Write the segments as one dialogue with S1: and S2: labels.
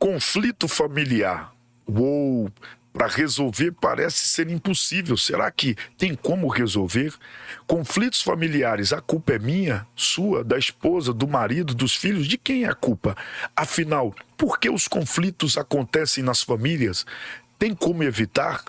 S1: Conflito familiar. Uou! Para resolver parece ser impossível. Será que tem como resolver? Conflitos familiares, a culpa é minha, sua, da esposa, do marido, dos filhos? De quem é a culpa? Afinal, por que os conflitos acontecem nas famílias? Tem como evitar?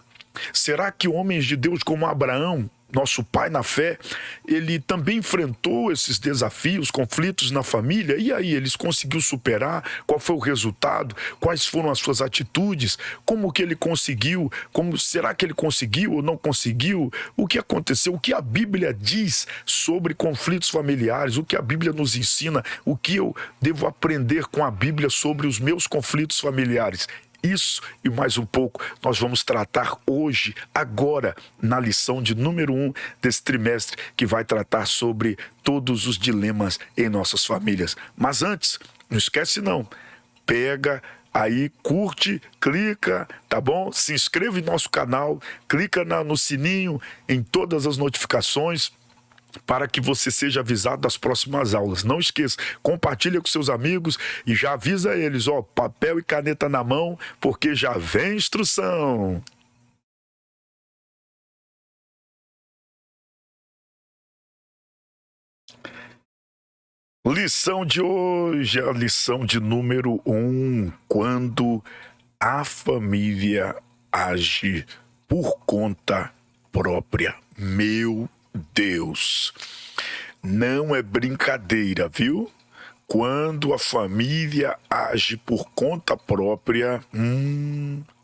S1: Será que homens de Deus como Abraão, nosso pai na fé, ele também enfrentou esses desafios, conflitos na família? E aí, eles conseguiu superar? Qual foi o resultado? Quais foram as suas atitudes? Como que ele conseguiu? Será que ele conseguiu ou não conseguiu? O que aconteceu? O que a Bíblia diz sobre conflitos familiares? O que a Bíblia nos ensina? O que eu devo aprender com a Bíblia sobre os meus conflitos familiares? Isso e mais um pouco nós vamos tratar hoje, agora, na lição de número 1 desse trimestre, que vai tratar sobre todos os dilemas em nossas famílias. Mas antes, não esquece não, pega aí, curte, clica, tá bom? Se inscreva em nosso canal, clica no sininho, em todas as notificações, para que você seja avisado das próximas aulas. Não esqueça, compartilha com seus amigos e já avisa eles, papel e caneta na mão, porque já vem instrução. Lição de hoje, a lição de número 1, quando a família age por conta própria. Meu Deus! Não é brincadeira, viu? Quando a família age por conta própria,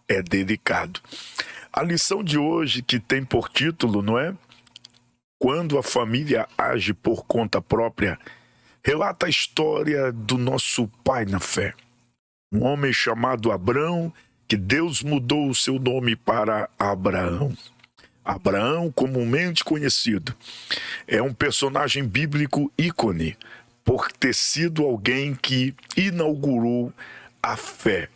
S1: é delicado. A lição de hoje, que tem por título, não é? Quando a família age por conta própria, relata a história do nosso pai na fé. Um homem chamado Abrão, que Deus mudou o seu nome para Abraão. Abraão, comumente conhecido, é um personagem bíblico ícone por ter sido alguém que inaugurou a fé.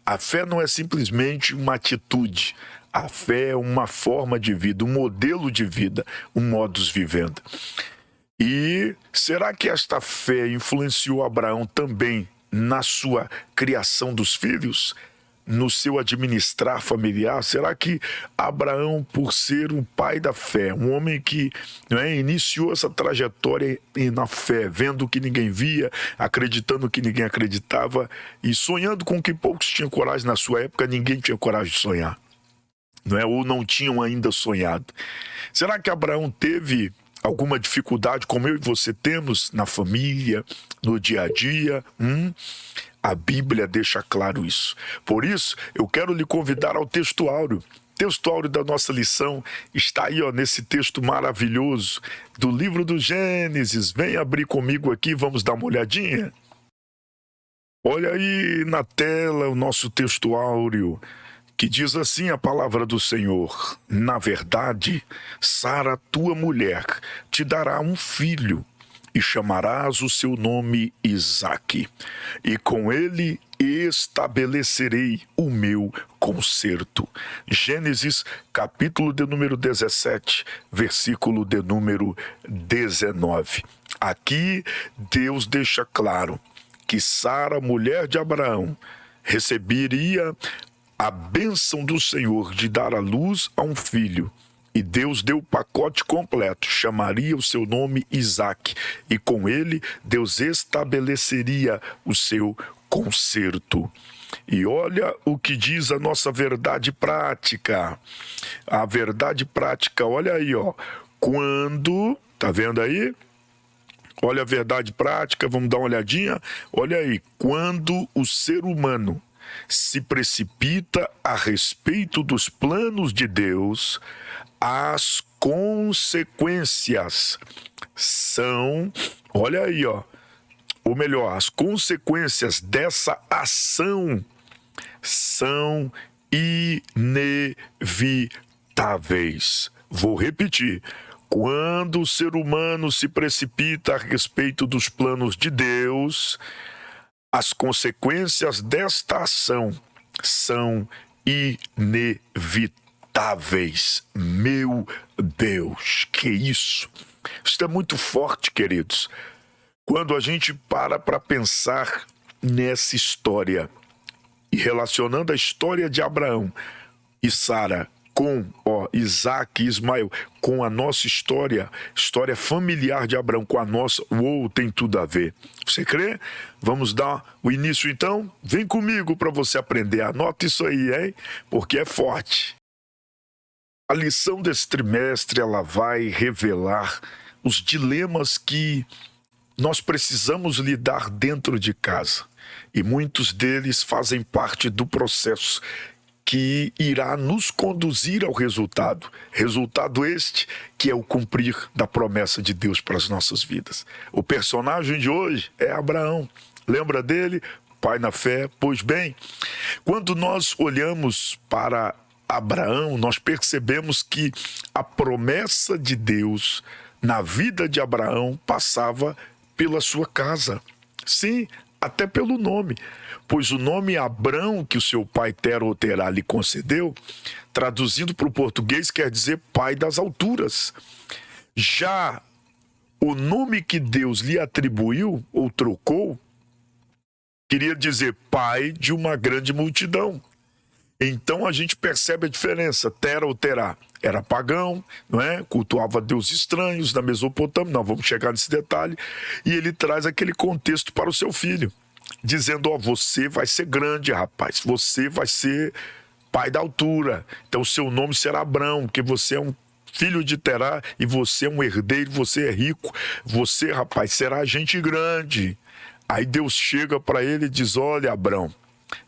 S1: A fé não é simplesmente uma atitude. A fé é uma forma de vida, um modelo de vida, um modus vivendi. E será que esta fé influenciou Abraão também na sua criação dos filhos? No seu administrar familiar? Será que Abraão, por ser um pai da fé, um homem que iniciou essa trajetória na fé, vendo o que ninguém via, acreditando que ninguém acreditava e sonhando com o que poucos tinham coragem na sua época, ninguém tinha coragem de sonhar, ou não tinham ainda sonhado. Será que Abraão teve alguma dificuldade, como eu e você temos na família, no dia a dia? A Bíblia deixa claro isso. Por isso, eu quero lhe convidar ao texto áureo. O texto áureo da nossa lição está aí, nesse texto maravilhoso do livro do Gênesis. Vem abrir comigo aqui, vamos dar uma olhadinha? Olha aí na tela o nosso texto áureo, que diz assim a palavra do Senhor: na verdade, Sara, tua mulher, te dará um filho, e chamarás o seu nome Isaque, e com ele estabelecerei o meu concerto. Gênesis, capítulo de número 17, versículo de número 19. Aqui Deus deixa claro que Sara, mulher de Abraão, receberia a bênção do Senhor de dar à luz a um filho. E Deus deu o pacote completo, chamaria o seu nome Isaque, e com ele Deus estabeleceria o seu concerto. E olha o que diz a nossa verdade prática. A verdade prática, olha aí, quando, tá vendo aí? Olha a verdade prática, vamos dar uma olhadinha? Olha aí, quando o ser humano se precipita a respeito dos planos de Deus, as consequências são, olha aí, ou melhor, as consequências dessa ação são inevitáveis. Vou repetir. Quando o ser humano se precipita a respeito dos planos de Deus, as consequências desta ação são inevitáveis. Meu Deus, que isso? Isso é muito forte, queridos. Quando a gente para pensar nessa história, E relacionando a história de Abraão e Sara com Isaac e Ismael, com a nossa história familiar de Abraão, com a nossa, tem tudo a ver. Você crê? Vamos dar o início então? Vem comigo para você aprender. Anota isso aí, hein? Porque é forte. A lição desse trimestre, ela vai revelar os dilemas que nós precisamos lidar dentro de casa. E muitos deles fazem parte do processo que irá nos conduzir ao resultado. Resultado este que é o cumprir da promessa de Deus para as nossas vidas. O personagem de hoje é Abraão. Lembra dele? Pai na fé. Pois bem, quando nós olhamos para Abraão, nós percebemos que a promessa de Deus na vida de Abraão passava pela sua casa. Sim, até pelo nome, pois o nome Abrão, que o seu pai Tera ou Terá lhe concedeu, traduzindo para o português, quer dizer pai das alturas. Já o nome que Deus lhe atribuiu, ou trocou, queria dizer pai de uma grande multidão. Então a gente percebe a diferença. Tera ou Terá era pagão, não é? Cultuava deuses estranhos na Mesopotâmia. Não, vamos chegar nesse detalhe. E ele traz aquele contexto para o seu filho, dizendo: você vai ser grande, rapaz. Você vai ser pai da altura. Então o seu nome será Abrão, porque você é um filho de Terá e você é um herdeiro, você é rico. Você, rapaz, será gente grande. Aí Deus chega para ele e diz: olha, Abrão,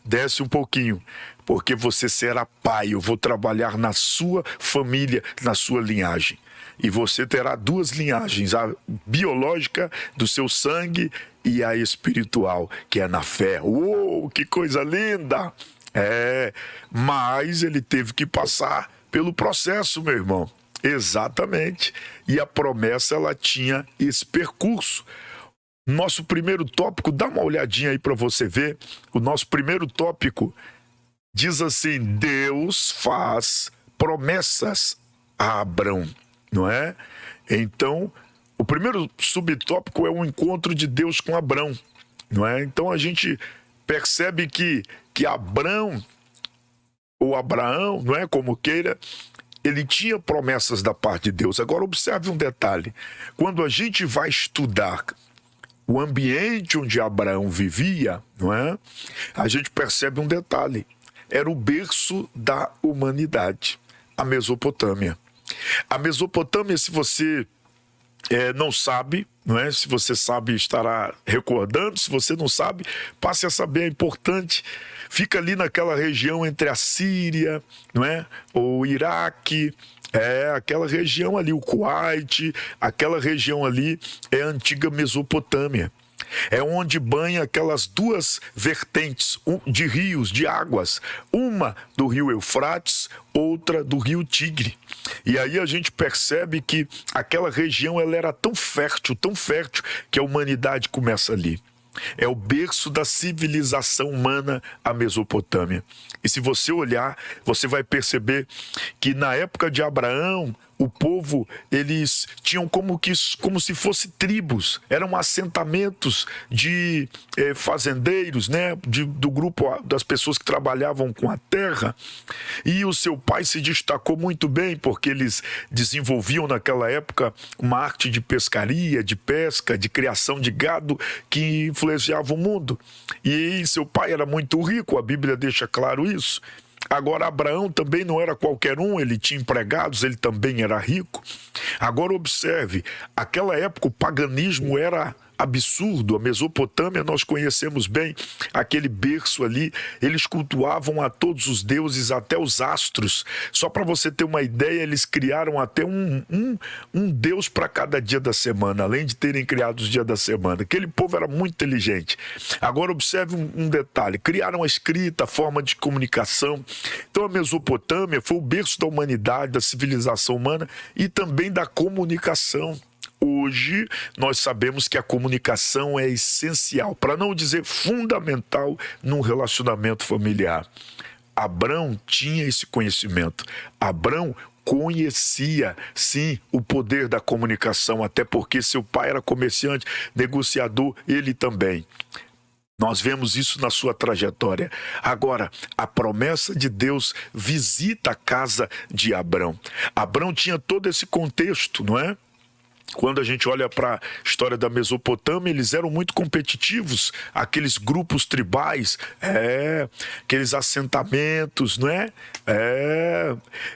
S1: desce um pouquinho, porque você será pai. Eu vou trabalhar na sua família, na sua linhagem. E você terá duas linhagens, a biológica do seu sangue e a espiritual, que é na fé. Uou, que coisa linda! Mas ele teve que passar pelo processo, meu irmão. Exatamente. E a promessa, ela tinha esse percurso. Nosso primeiro tópico, dá uma olhadinha aí para você ver. O nosso primeiro tópico diz assim: Deus faz promessas a Abrão, não é? Então, o primeiro subtópico é o encontro de Deus com Abrão, não é? Então a gente percebe que Abrão, ou Abraão, não é, como queira, ele tinha promessas da parte de Deus. Agora observe um detalhe: quando a gente vai estudar o ambiente onde Abraão vivia, não é? A gente percebe um detalhe: era o berço da humanidade, a Mesopotâmia. A Mesopotâmia, se você não sabe, não é? Se você sabe, estará recordando. Se você não sabe, passe a saber, é importante. Fica ali naquela região entre a Síria, não é? O Iraque, aquela região ali, o Kuwait, aquela região ali é a antiga Mesopotâmia. É onde banha aquelas duas vertentes de rios, de águas. Uma do rio Eufrates, outra do rio Tigre. E aí a gente percebe que aquela região, ela era tão fértil, que a humanidade começa ali. É o berço da civilização humana, a Mesopotâmia. E se você olhar, você vai perceber que na época de Abraão, o povo, eles tinham como se fossem tribos, eram assentamentos de fazendeiros, né? Do grupo das pessoas que trabalhavam com a terra. E o seu pai se destacou muito bem, porque eles desenvolviam naquela época uma arte de pescaria, de pesca, de criação de gado que influenciava o mundo. E seu pai era muito rico, a Bíblia deixa claro isso. Agora, Abraão também não era qualquer um, ele tinha empregados, ele também era rico. Agora observe, aquela época o paganismo era absurdo. A Mesopotâmia, nós conhecemos bem aquele berço ali, eles cultuavam a todos os deuses, até os astros. Só para você ter uma ideia, eles criaram até um deus para cada dia da semana, além de terem criado os dias da semana. Aquele povo era muito inteligente. Agora observe um detalhe: criaram a escrita, a forma de comunicação. Então a Mesopotâmia foi o berço da humanidade, da civilização humana e também da comunicação. Hoje, nós sabemos que a comunicação é essencial, para não dizer fundamental, num relacionamento familiar. Abrão tinha esse conhecimento. Abrão conhecia, sim, o poder da comunicação, até porque seu pai era comerciante, negociador, ele também. Nós vemos isso na sua trajetória. Agora, a promessa de Deus visita a casa de Abrão. Abrão tinha todo esse contexto, não é? Quando a gente olha para a história da Mesopotâmia, eles eram muito competitivos, aqueles grupos tribais, aqueles assentamentos, não é?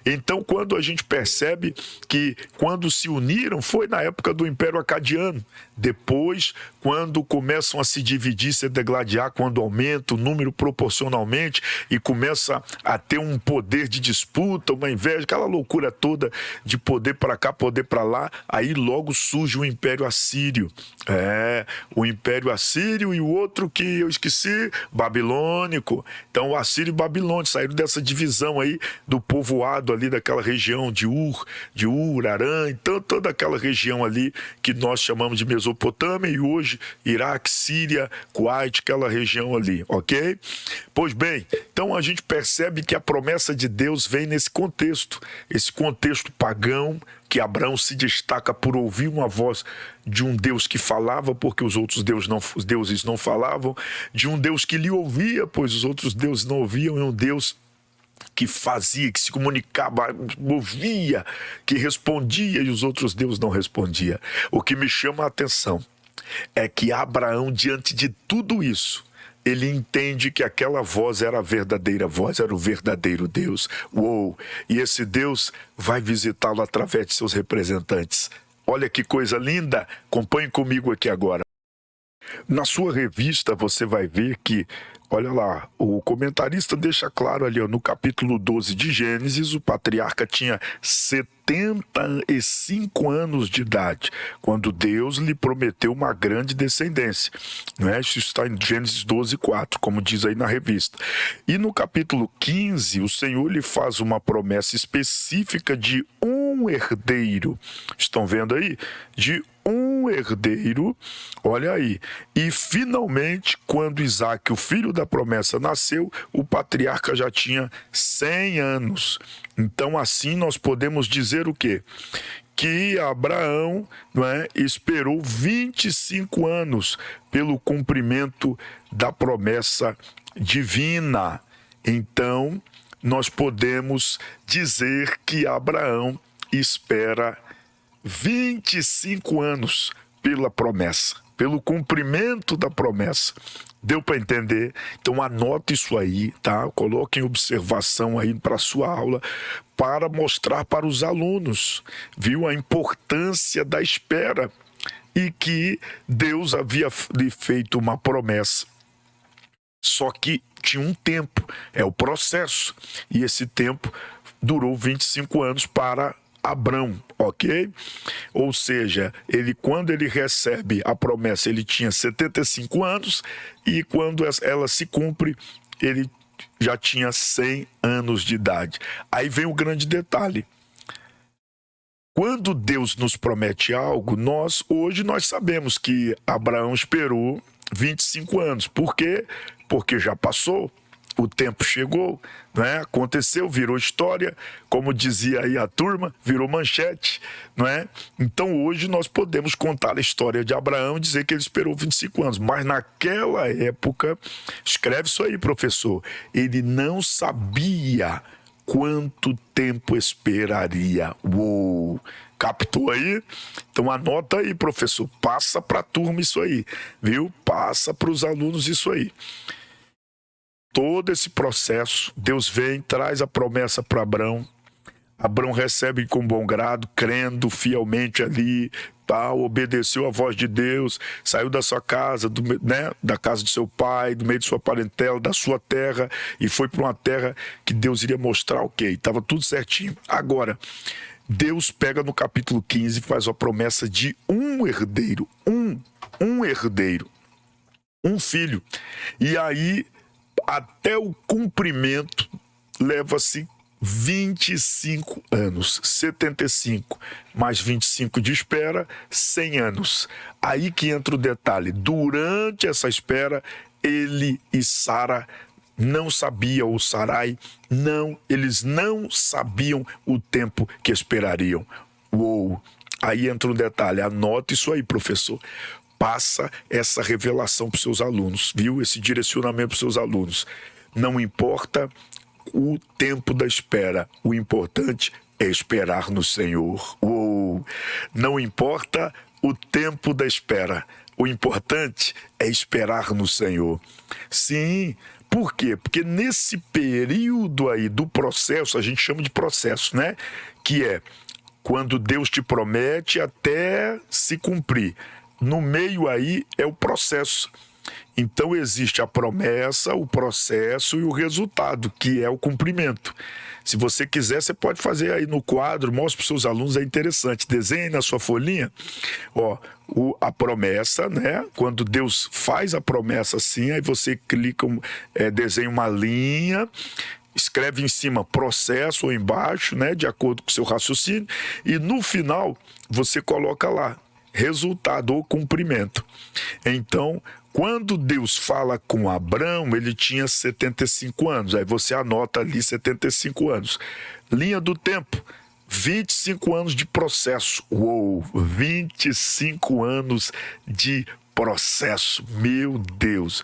S1: Então, quando a gente percebe que quando se uniram, foi na época do Império Acadiano. Depois, quando começam a se dividir, se degladiar, quando aumenta o número proporcionalmente e começa a ter um poder de disputa, uma inveja, aquela loucura toda de poder para cá, poder para lá, aí logo surge o Império Assírio. O Império Assírio e o outro que eu esqueci, babilônico. Então, o Assírio e o Babilônico saíram dessa divisão aí do povoado ali daquela região de Ur, Arã, então toda aquela região ali que nós chamamos de Mesopotâmia e hoje Iraque, Síria, Kuwait, aquela região ali, ok? Pois bem, então a gente percebe que a promessa de Deus vem nesse contexto, esse contexto pagão, que Abraão se destaca por ouvir uma voz de um Deus que falava, porque os outros deuses não falavam, de um Deus que lhe ouvia, pois os outros deuses não ouviam, e um Deus que fazia, que se comunicava, movia, que respondia e os outros deuses não respondiam. O que me chama a atenção é que Abraão, diante de tudo isso, ele entende que aquela voz era a verdadeira voz, era o verdadeiro Deus. E esse Deus vai visitá-lo através de seus representantes. Olha que coisa linda, acompanhe comigo aqui agora. Na sua revista você vai ver que, olha lá, o comentarista deixa claro ali, no capítulo 12 de Gênesis, o patriarca tinha 75 anos de idade, quando Deus lhe prometeu uma grande descendência. Isso está em Gênesis 12:4, como diz aí na revista. E no capítulo 15, o Senhor lhe faz uma promessa específica de um herdeiro. Estão vendo aí? De um herdeiro, olha aí. E finalmente, quando Isaac, o filho da promessa, nasceu, o patriarca já tinha 100 anos. Então, assim nós podemos dizer o quê? Que Abraão, esperou 25 anos pelo cumprimento da promessa divina. Então, nós podemos dizer que Abraão espera 25 anos pela promessa, pelo cumprimento da promessa. Deu para entender? Então anote isso aí, tá? Coloque em observação aí para a sua aula, para mostrar para os alunos, viu? A importância da espera e que Deus havia lhe feito uma promessa. Só que tinha um tempo, é o processo. E esse tempo durou 25 anos para Abrão, ok? Ou seja, quando ele recebe a promessa, ele tinha 75 anos e quando ela se cumpre, ele já tinha 100 anos de idade. Aí vem o grande detalhe. Quando Deus nos promete algo, hoje nós sabemos que Abraão esperou 25 anos. Por quê? Porque já passou. O tempo chegou, aconteceu, virou história, como dizia aí a turma, virou manchete, Então hoje nós podemos contar a história de Abraão e dizer que ele esperou 25 anos, mas naquela época, escreve isso aí, professor, ele não sabia quanto tempo esperaria. Captou aí? Então anota aí, professor, passa para a turma isso aí, viu? Passa para os alunos isso aí. Todo esse processo, Deus vem, traz a promessa para Abrão. Abrão recebe com bom grado, crendo fielmente ali, obedeceu a voz de Deus, saiu da sua casa, da casa de seu pai, do meio de sua parentela, da sua terra, e foi para uma terra que Deus iria mostrar, estava tudo certinho. Agora, Deus pega no capítulo 15 e faz a promessa de um herdeiro, um herdeiro, um filho. E aí, até o cumprimento, leva-se 25 anos, 75, mais 25 de espera, 100 anos. Aí que entra o detalhe. Durante essa espera, ele e Sara não sabiam, ou Sarai, eles não sabiam o tempo que esperariam. Aí entra um detalhe, anote isso aí, professor. passa essa revelação para os seus alunos, viu? Esse direcionamento para os seus alunos. Não importa o tempo da espera, o importante é esperar no Senhor. Não importa o tempo da espera, o importante é esperar no Senhor. Sim, por quê? Porque nesse período aí do processo, a gente chama de processo, né? Que é quando Deus te promete até se cumprir. No meio aí é o processo. Então existe a promessa, o processo e o resultado, que é o cumprimento. Se você quiser, você pode fazer aí no quadro, mostre para os seus alunos, é interessante. Desenhe na sua folhinha, a promessa, né? Quando Deus faz a promessa assim, aí você clica, desenha uma linha, escreve em cima processo ou embaixo, né? De acordo com o seu raciocínio, e no final você coloca lá resultado ou cumprimento. Então, quando Deus fala com Abrão, ele tinha 75 anos. Aí você anota ali 75 anos. Linha do tempo, 25 anos de processo. 25 anos de processo. Meu Deus.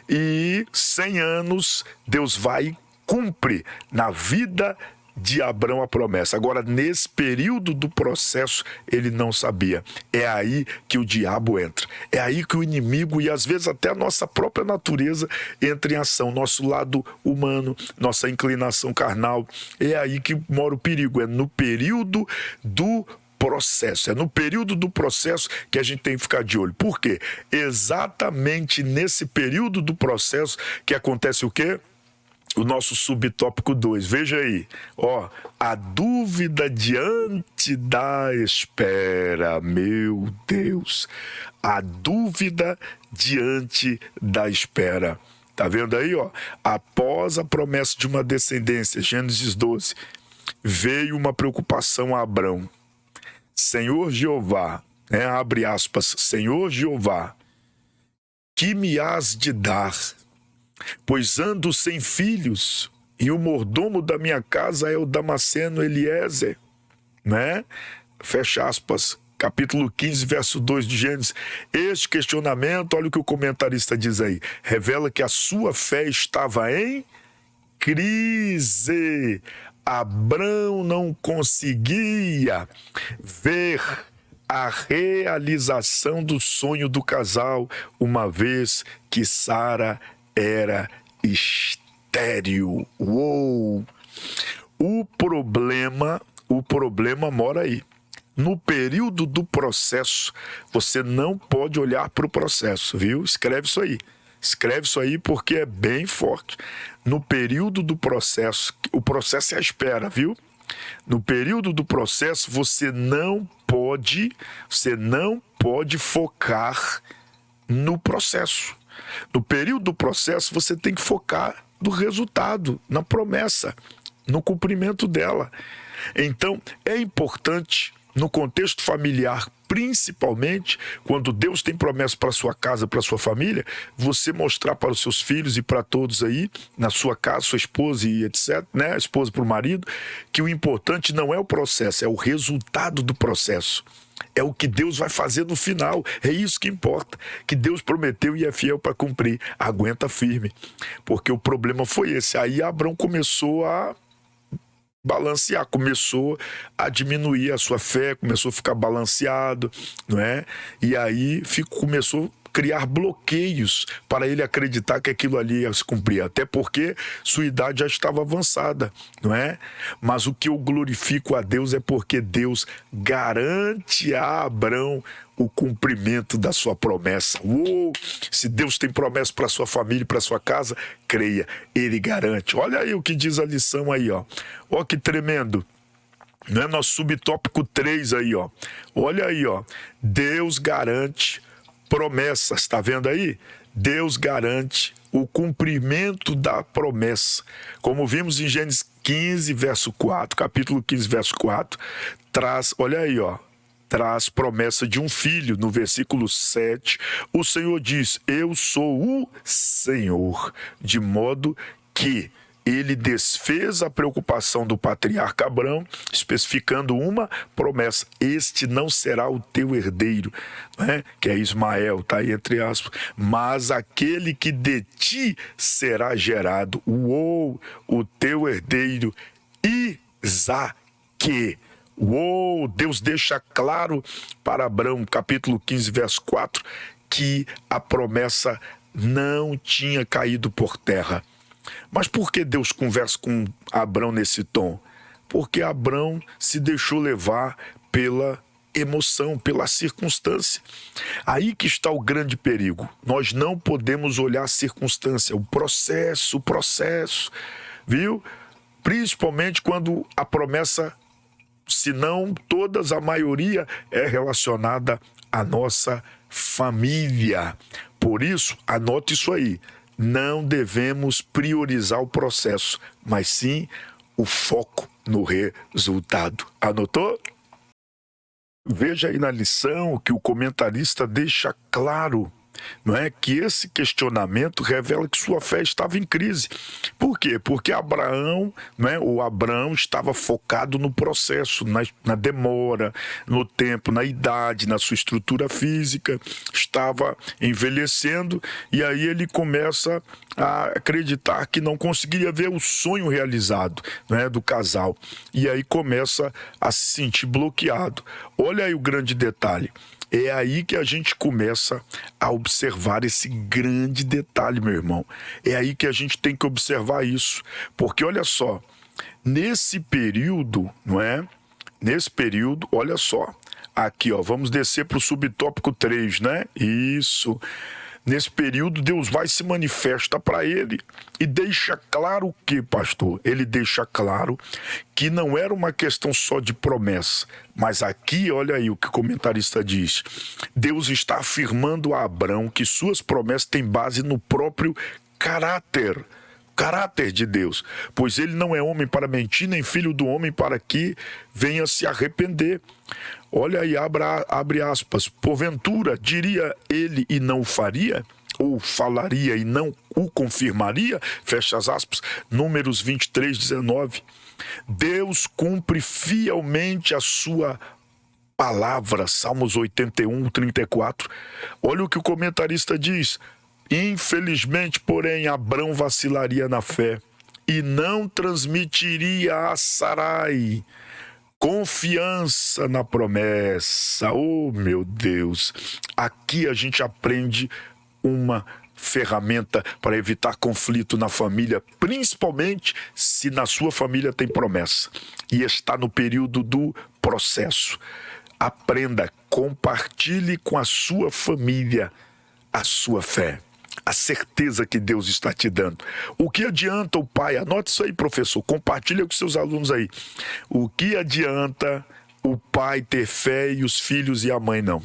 S1: E 100 anos, Deus vai e cumpre na vida de Abrão a promessa. Agora, nesse período do processo, ele não sabia. É aí que o diabo entra. É aí que o inimigo e às vezes até a nossa própria natureza entra em ação. Nosso lado humano, nossa inclinação carnal. É aí que mora o perigo. É no período do processo. É no período do processo que a gente tem que ficar de olho. Por quê? Exatamente nesse período do processo que acontece o quê? O nosso subtópico 2, veja aí, a dúvida diante da espera, meu Deus, a dúvida diante da espera. Tá vendo aí, após a promessa de uma descendência, Gênesis 12, veio uma preocupação a Abrão. Senhor Jeová, abre aspas, Senhor Jeová, que me has de dar? Pois ando sem filhos, e o mordomo da minha casa é o Damasceno Eliezer, né? Fecha aspas, capítulo 15, verso 2 de Gênesis. Este questionamento, olha o que o comentarista diz aí, revela que a sua fé estava em crise. Abrão não conseguia ver a realização do sonho do casal, uma vez que Sara era estéril. O problema mora aí. No período do processo, você não pode olhar para o processo, viu? Escreve isso aí. Escreve isso aí porque é bem forte. No período do processo, o processo é a espera, viu? No período do processo, você não pode focar no processo. No período do processo, você tem que focar no resultado, na promessa, no cumprimento dela. Então, é importante, no contexto familiar, principalmente, quando Deus tem promessa para sua casa, para sua família, você mostrar para os seus filhos e para todos aí, na sua casa, sua esposa e etc., né? A esposa para o marido, que o importante não é o processo, é o resultado do processo. É o que Deus vai fazer no final. É isso que importa. Que Deus prometeu e é fiel para cumprir. Aguenta firme. Porque o problema foi esse. Aí Abrão começou a balancear, começou a diminuir a sua fé, começou a ficar balanceado, não é? E aí começou a criar bloqueios para ele acreditar que aquilo ali ia se cumprir, até porque sua idade já estava avançada, não é? Mas o que eu glorifico a Deus é porque Deus garante a Abrão o cumprimento da sua promessa. Se Deus tem promessa para sua família, para sua casa, creia, Ele garante. Olha aí o que diz a lição aí, ó que tremendo. Não é nosso subtópico 3 aí, Olha aí, Deus garante promessas, tá vendo aí? Deus garante o cumprimento da promessa. Como vimos em Gênesis 15, verso 4, capítulo 15, verso 4, olha aí, traz promessa de um filho. No versículo 7, o Senhor diz, eu sou o Senhor, de modo que ele desfez a preocupação do patriarca Abrão, especificando uma promessa: este não será o teu herdeiro, né? Que é Ismael, está aí entre aspas, mas aquele que de ti será gerado, o teu herdeiro, Isaque. Deus deixa claro para Abrão, capítulo 15, verso 4, que a promessa não tinha caído por terra. Mas por que Deus conversa com Abrão nesse tom? Porque Abrão se deixou levar pela emoção, pela circunstância. Aí que está o grande perigo. Nós não podemos olhar a circunstância, o processo, viu? Principalmente quando a promessa, se não todas, a maioria, é relacionada à nossa família. Por isso, anote isso aí. Não devemos priorizar o processo, mas sim o foco no resultado. Anotou? Veja aí na lição que o comentarista deixa claro, não é, que esse questionamento revela que sua fé estava em crise. Por quê? Porque Abraão estava focado no processo, na demora, no tempo, na idade, na sua estrutura física, estava envelhecendo, e aí ele começa a acreditar que não conseguiria ver o sonho realizado, né, do casal, e aí começa a se sentir bloqueado. Olha aí o grande detalhe. É aí que a gente começa a observar esse grande detalhe, meu irmão. É aí que a gente tem que observar isso. Porque, olha só, nesse período, não é? Nesse período, olha só. Aqui, ó, vamos descer para o subtópico 3, né? Isso. Nesse período, Deus vai se manifesta para ele e deixa claro o que, pastor? Ele deixa claro que não era uma questão só de promessa, mas aqui, olha aí o que o comentarista diz. Deus está afirmando a Abrão que suas promessas têm base no próprio caráter de Deus, pois ele não é homem para mentir, nem filho do homem para que venha se arrepender. Olha aí, abre aspas, porventura diria ele e não o faria? Ou falaria e não o confirmaria? Fecha as aspas, Números 23, 19. Deus cumpre fielmente a sua palavra, Salmos 81, 34. Olha o que o comentarista diz. Infelizmente, porém, Abrão vacilaria na fé e não transmitiria a Sarai confiança na promessa. Oh, meu Deus! Aqui a gente aprende uma ferramenta para evitar conflito na família, principalmente se na sua família tem promessa e está no período do processo. Aprenda, compartilhe com a sua família a sua fé, a certeza que Deus está te dando. O que adianta o pai? Anote isso aí, professor. Compartilha com seus alunos aí. O que adianta o pai ter fé e os filhos e a mãe não?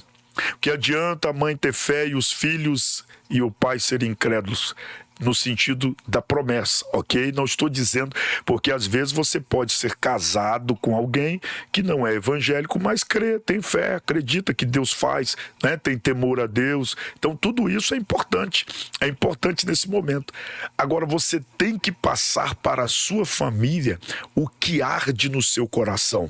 S1: O que adianta a mãe ter fé e os filhos e o pai serem incrédulos? No sentido da promessa, ok? Não estou dizendo, porque às vezes você pode ser casado com alguém que não é evangélico, mas crê, tem fé, acredita que Deus faz, né? Tem temor a Deus. Então tudo isso é importante nesse momento. Agora você tem que passar para a sua família o que arde no seu coração.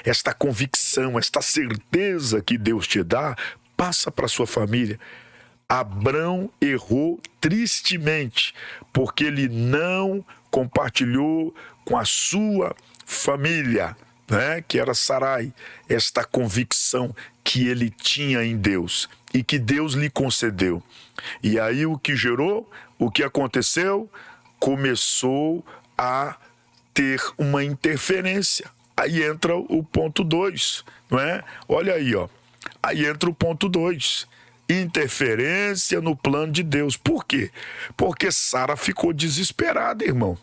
S1: Esta convicção, esta certeza que Deus te dá, passa para a sua família. Abrão errou tristemente, porque ele não compartilhou com a sua família, né, que era Sarai, esta convicção que ele tinha em Deus e que Deus lhe concedeu. E aí o que gerou? O que aconteceu? Começou a ter uma interferência. Aí entra o ponto 2, não é? Olha aí, ó. Aí entra o ponto 2. Interferência no plano de Deus. Por quê? Porque Sara ficou desesperada, irmão.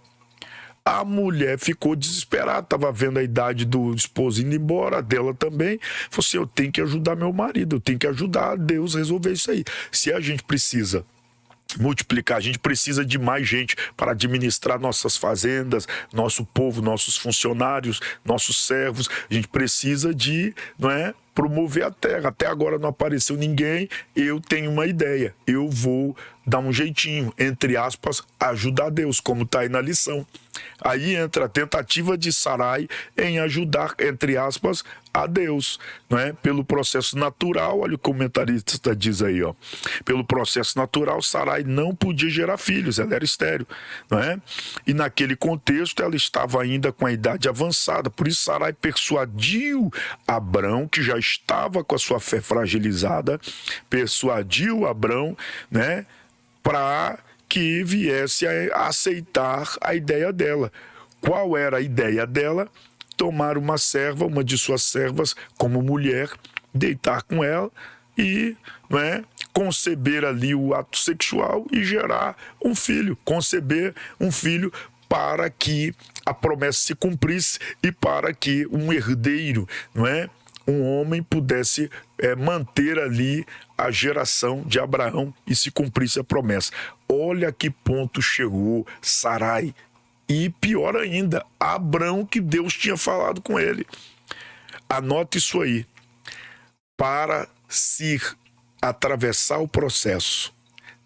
S1: A mulher ficou desesperada, estava vendo a idade do esposo indo embora, dela também. Falou assim, eu tenho que ajudar meu marido, eu tenho que ajudar Deus a resolver isso aí. Se a gente precisa multiplicar, a gente precisa de mais gente para administrar nossas fazendas, nosso povo, nossos funcionários, nossos servos. A gente precisa de, não é, promover a terra. Até agora não apareceu ninguém, eu tenho uma ideia. Eu vou dar um jeitinho, entre aspas, ajudar Deus, como está aí na lição. Aí entra a tentativa de Sarai em ajudar, entre aspas, a Deus, não é? Pelo processo natural, olha o comentarista diz aí, ó. Pelo processo natural, Sarai não podia gerar filhos, ela era estéril, não é? E naquele contexto, ela estava ainda com a idade avançada, por isso Sarai persuadiu Abrão, que já estava com a sua fé fragilizada, persuadiu Abrão, né? Para que viesse a aceitar a ideia dela. Qual era a ideia dela? Tomar uma serva, uma de suas servas, como mulher, deitar com ela e, não é, conceber ali o ato sexual e gerar um filho, conceber um filho para que a promessa se cumprisse e para que um herdeiro, não é, um homem pudesse manter ali a geração de Abraão e se cumprisse a promessa. Olha que ponto chegou Sarai. E pior ainda, Abrão, que Deus tinha falado com ele. Anote isso aí. Para se atravessar o processo,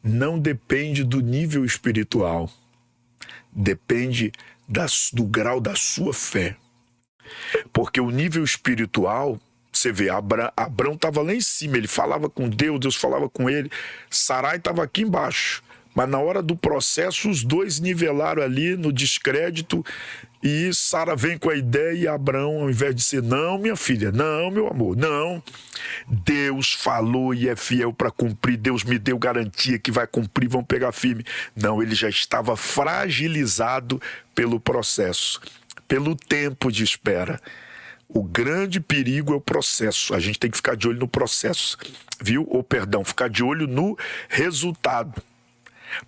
S1: não depende do nível espiritual. Depende do grau da sua fé. Porque o nível espiritual, você vê, Abrão estava lá em cima, ele falava com Deus, Deus falava com ele, Sarai estava aqui embaixo, mas na hora do processo os dois nivelaram ali no descrédito e Sara vem com a ideia e Abrão, ao invés de ser, não minha filha, não meu amor, não, Deus falou e é fiel para cumprir, Deus me deu garantia que vai cumprir, vão pegar firme. Não, ele já estava fragilizado pelo processo, pelo tempo de espera. O grande perigo é o processo. A gente tem que ficar de olho no processo, viu? Ou, perdão, ficar de olho no resultado.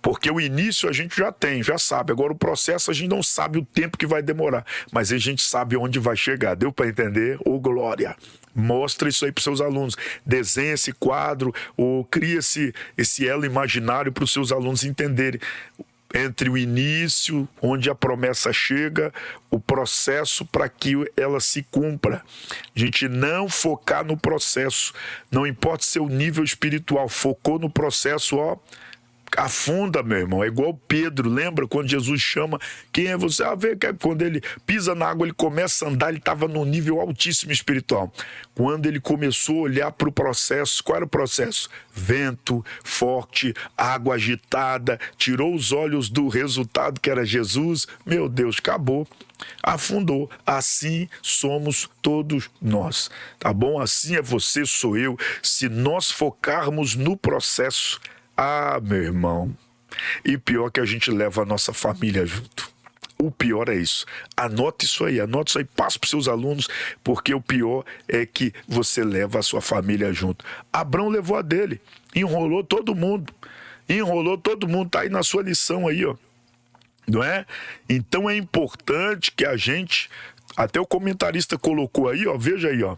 S1: Porque o início a gente já tem, já sabe. Agora o processo a gente não sabe o tempo que vai demorar, mas a gente sabe onde vai chegar. Deu para entender? Ô, glória! Mostra isso aí para os seus alunos. Desenha esse quadro ou cria esse elo imaginário para os seus alunos entenderem. Entre o início, onde a promessa chega, o processo para que ela se cumpra. A gente não focar no processo, não importa seu nível espiritual, focou no processo, ó, afunda, meu irmão. É igual Pedro, lembra quando Jesus chama, quem é você? Vê que quando ele pisa na água, ele começa a andar, ele estava num nível altíssimo espiritual. Quando ele começou a olhar para o processo, qual era o processo? Vento forte, água agitada, tirou os olhos do resultado que era Jesus, meu Deus, acabou. Afundou. Assim somos todos nós, tá bom? Assim é você, sou eu. Se nós focarmos no processo, meu irmão, e pior que a gente leva a nossa família junto. O pior é isso. Anote isso aí, passe para os seus alunos, porque o pior é que você leva a sua família junto. Abrão levou a dele, enrolou todo mundo, tá aí na sua lição aí, ó. Não é? Então é importante que a gente, até o comentarista colocou aí, ó, veja aí, ó.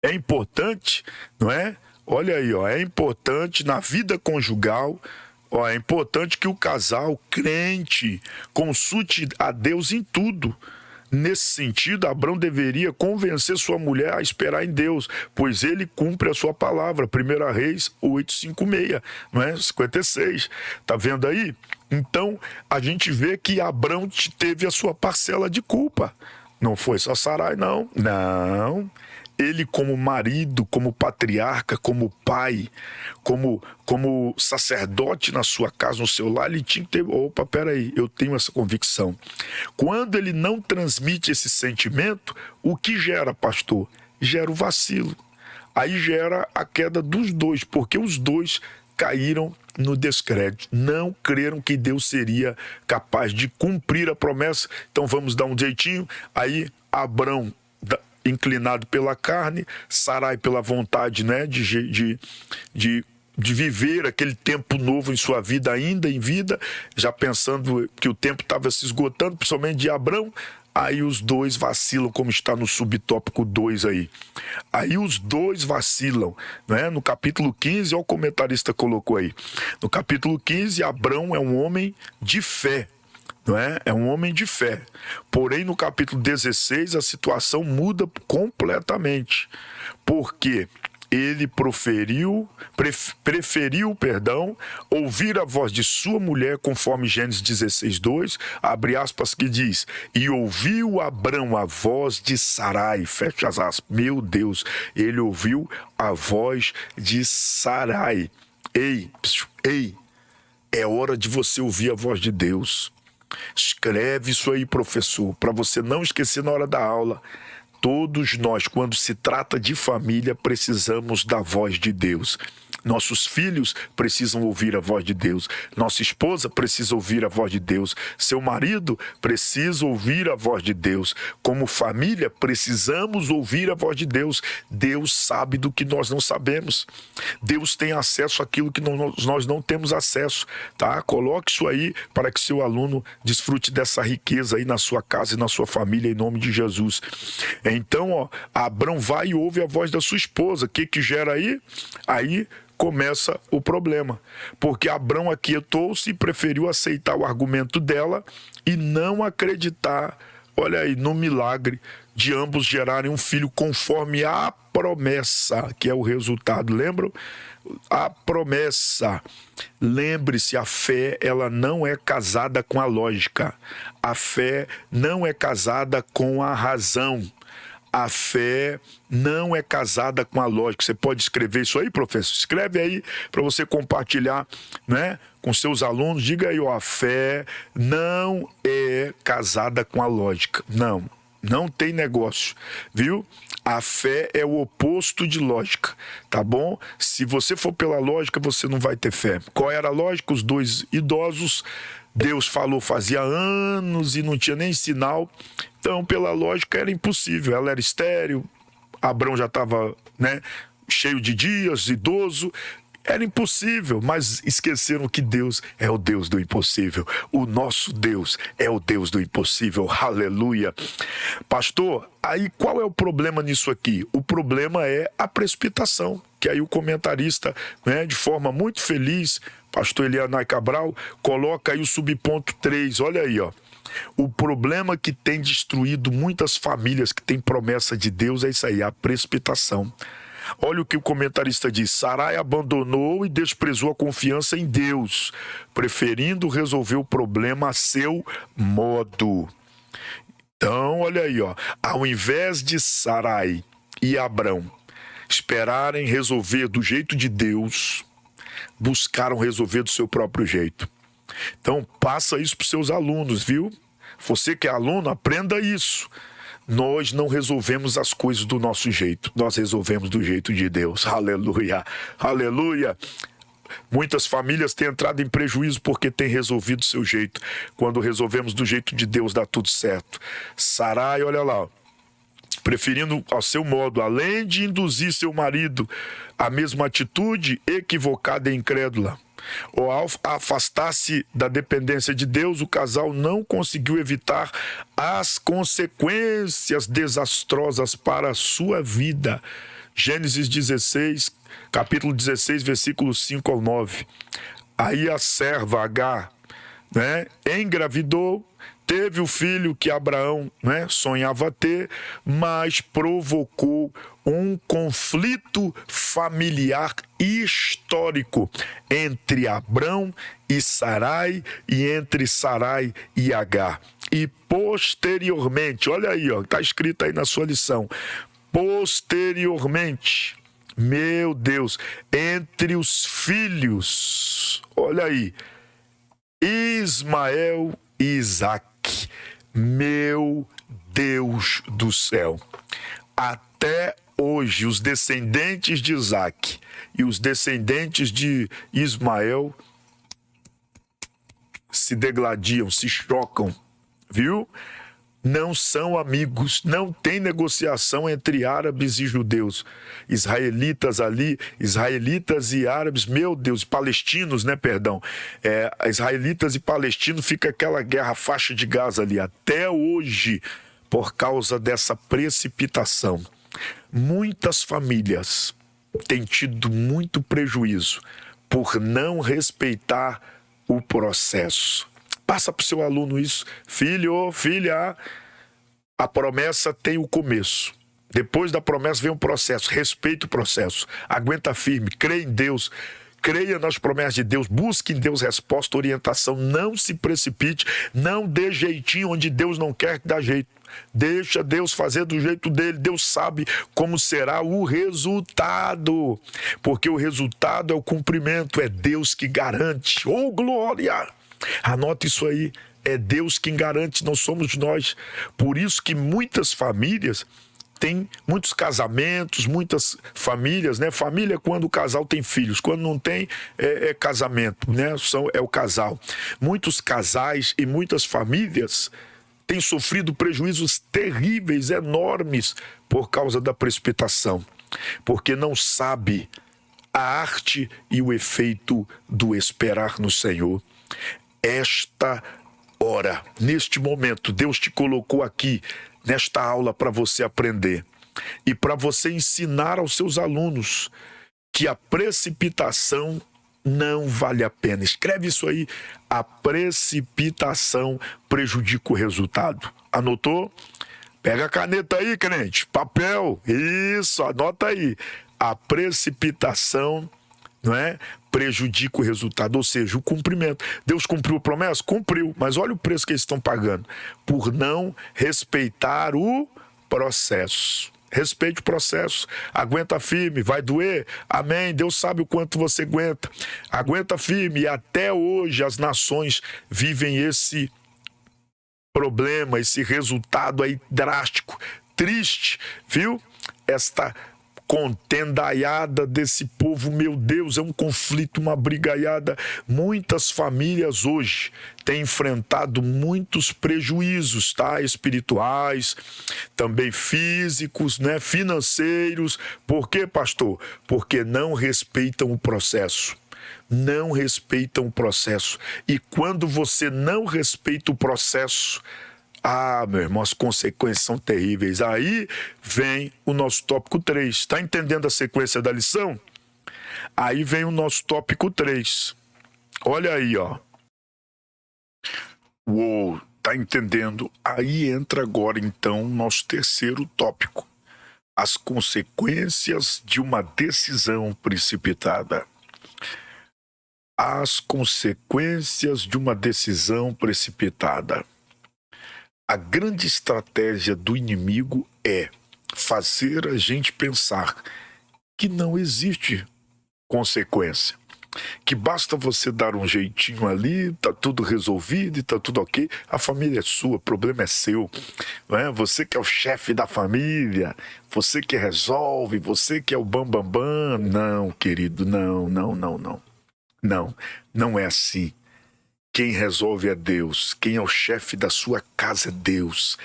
S1: É importante, não é? Olha aí, ó, é importante na vida conjugal, ó, é importante que o casal crente consulte a Deus em tudo. Nesse sentido, Abrão deveria convencer sua mulher a esperar em Deus, pois ele cumpre a sua palavra. 1 Reis 8:56, não é? 56. Tá vendo aí? Então, a gente vê que Abrão teve a sua parcela de culpa. Não foi só Sarai, não. Não. Ele, como marido, como patriarca, como pai, como sacerdote na sua casa, no seu lar, ele tinha que ter... Opa, peraí, eu tenho essa convicção. Quando ele não transmite esse sentimento, o que gera, pastor? Gera o vacilo. Aí gera a queda dos dois, porque os dois caíram no descrédito, não creram que Deus seria capaz de cumprir a promessa. Então vamos dar um jeitinho. Aí Abrão, inclinado pela carne, Sarai pela vontade, né, de viver aquele tempo novo em sua vida, ainda em vida, já pensando que o tempo estava se esgotando, principalmente de Abrão. Aí os dois vacilam, como está no subtópico 2 aí. Aí os dois vacilam, né? No capítulo 15, olha o comentarista colocou aí. No capítulo 15, Abrão é um homem de fé, não é? É um homem de fé. Porém, no capítulo 16, a situação muda completamente. Porque ele preferiu, ouvir a voz de sua mulher, conforme Gênesis 16:2, abre aspas, que diz: e ouviu Abrão a voz de Sarai, fecha as aspas. Meu Deus, ele ouviu a voz de Sarai. Ei, é hora de você ouvir a voz de Deus. Escreve isso aí, professor, para você não esquecer na hora da aula. Todos nós, quando se trata de família, precisamos da voz de Deus. Nossos filhos precisam ouvir a voz de Deus. Nossa esposa precisa ouvir a voz de Deus. Seu marido precisa ouvir a voz de Deus. Como família, precisamos ouvir a voz de Deus. Deus sabe do que nós não sabemos. Deus tem acesso àquilo que nós não temos acesso. Tá? Coloque isso aí para que seu aluno desfrute dessa riqueza aí na sua casa e na sua família, em nome de Jesus. Então, Abrão vai e ouve a voz da sua esposa. O que gera aí? Aí começa o problema, porque Abrão aquietou-se e preferiu aceitar o argumento dela e não acreditar, olha aí, no milagre de ambos gerarem um filho conforme a promessa, que é o resultado. Lembram? A promessa. Lembre-se, a fé, ela não é casada com a lógica. A fé não é casada com a razão. A fé não é casada com a lógica. Você pode escrever isso aí, professor? Escreve aí para você compartilhar, né, com seus alunos. Diga aí, a fé não é casada com a lógica. Não tem negócio, viu? A fé é o oposto de lógica, tá bom? Se você for pela lógica, você não vai ter fé. Qual era a lógica? Os dois idosos, Deus falou fazia anos e não tinha nem sinal. Então, pela lógica, era impossível. Ela era estéril, Abrão já estava, né, cheio de dias, idoso. Era impossível, mas esqueceram que Deus é o Deus do impossível. O nosso Deus é o Deus do impossível. Aleluia. Pastor, aí qual é o problema nisso aqui? O problema é a precipitação, que aí o comentarista, né, de forma muito feliz, pastor Elianai Cabral, coloca aí o subponto 3. Olha aí, o problema que tem destruído muitas famílias que têm promessa de Deus é isso aí, a precipitação. Olha o que o comentarista diz: Sarai abandonou e desprezou a confiança em Deus, preferindo resolver o problema a seu modo. Então, olha aí, ao invés de Sarai e Abrão esperarem resolver do jeito de Deus, buscaram resolver do seu próprio jeito. Então, passa isso para os seus alunos, viu? Você que é aluno, aprenda isso. Nós não resolvemos as coisas do nosso jeito, nós resolvemos do jeito de Deus. Aleluia, aleluia. Muitas famílias têm entrado em prejuízo porque têm resolvido do seu jeito. Quando resolvemos do jeito de Deus, dá tudo certo. Sarai, olha lá, preferindo ao seu modo, além de induzir seu marido à mesma atitude equivocada e incrédula. Ou ao afastar-se da dependência de Deus, o casal não conseguiu evitar as consequências desastrosas para a sua vida. Gênesis 16, capítulo 16, versículos 5 ao 9. Aí a serva Agar, né, engravidou, teve o filho que Abraão, né, sonhava ter, mas provocou um conflito familiar histórico entre Abrão e Sarai e entre Sarai e Agar. E posteriormente, olha aí, está escrito aí na sua lição, posteriormente, meu Deus, entre os filhos, olha aí, Ismael e Isaque. Meu Deus do céu, até hoje os descendentes de Isaque e os descendentes de Ismael se degladiam, se chocam, viu? Não são amigos, não tem negociação entre árabes e judeus. Israelitas ali, israelitas e árabes, meu Deus, palestinos, né, perdão. Israelitas e palestinos, fica aquela guerra faixa de Gaza ali, até hoje, por causa dessa precipitação. Muitas famílias têm tido muito prejuízo por não respeitar o processo. Passa para o seu aluno isso. Filho, filha, a promessa tem o começo. Depois da promessa vem um processo. Respeite o processo. Aguenta firme, crê em Deus. Creia nas promessas de Deus, busque em Deus resposta, orientação, não se precipite, não dê jeitinho onde Deus não quer que dá jeito. Deixa Deus fazer do jeito dele, Deus sabe como será o resultado, porque o resultado é o cumprimento, é Deus que garante. Oh, glória! Anota isso aí, é Deus quem garante, não somos nós. Por isso que muitas famílias tem muitos casamentos, muitas famílias, né? Família é quando o casal tem filhos, quando não tem é casamento, né? É o casal. Muitos casais e muitas famílias têm sofrido prejuízos terríveis, enormes, por causa da precipitação, porque não sabe a arte e o efeito do esperar no Senhor. Esta hora, neste momento, Deus te colocou aqui nesta aula para você aprender e para você ensinar aos seus alunos que a precipitação não vale a pena. Escreve isso aí. A precipitação prejudica o resultado. Anotou? Pega a caneta aí, crente. Papel. Isso, anota aí. A precipitação, não é, prejudica o resultado, ou seja, o cumprimento. Deus cumpriu a promessa? Cumpriu, mas olha o preço que eles estão pagando por não respeitar o processo. Respeite o processo, aguenta firme, vai doer, amém, Deus sabe o quanto você aguenta. Aguenta firme, e até hoje as nações vivem esse problema, esse resultado aí drástico, triste, viu? Esta contendaiada desse povo, meu Deus, é um conflito, uma brigaiada. Muitas famílias hoje têm enfrentado muitos prejuízos, tá? Espirituais, também físicos, né? Financeiros. Por quê, pastor? Porque não respeitam o processo. Não respeitam o processo. E quando você não respeita o processo, meu irmão, as consequências são terríveis. Aí vem o nosso tópico 3. Está entendendo a sequência da lição? Aí vem o nosso tópico 3. Olha aí, ó. Uou, tá entendendo? Aí entra agora, então, o nosso terceiro tópico. As consequências de uma decisão precipitada. As consequências de uma decisão precipitada. A grande estratégia do inimigo é fazer a gente pensar que não existe consequência, que basta você dar um jeitinho ali, tá tudo resolvido e tá tudo ok, a família é sua, o problema é seu, não é? Você que é o chefe da família, você que resolve, você que é o bambambam. Não, querido, não é assim. Quem resolve é Deus, quem é o chefe da sua casa é Deus,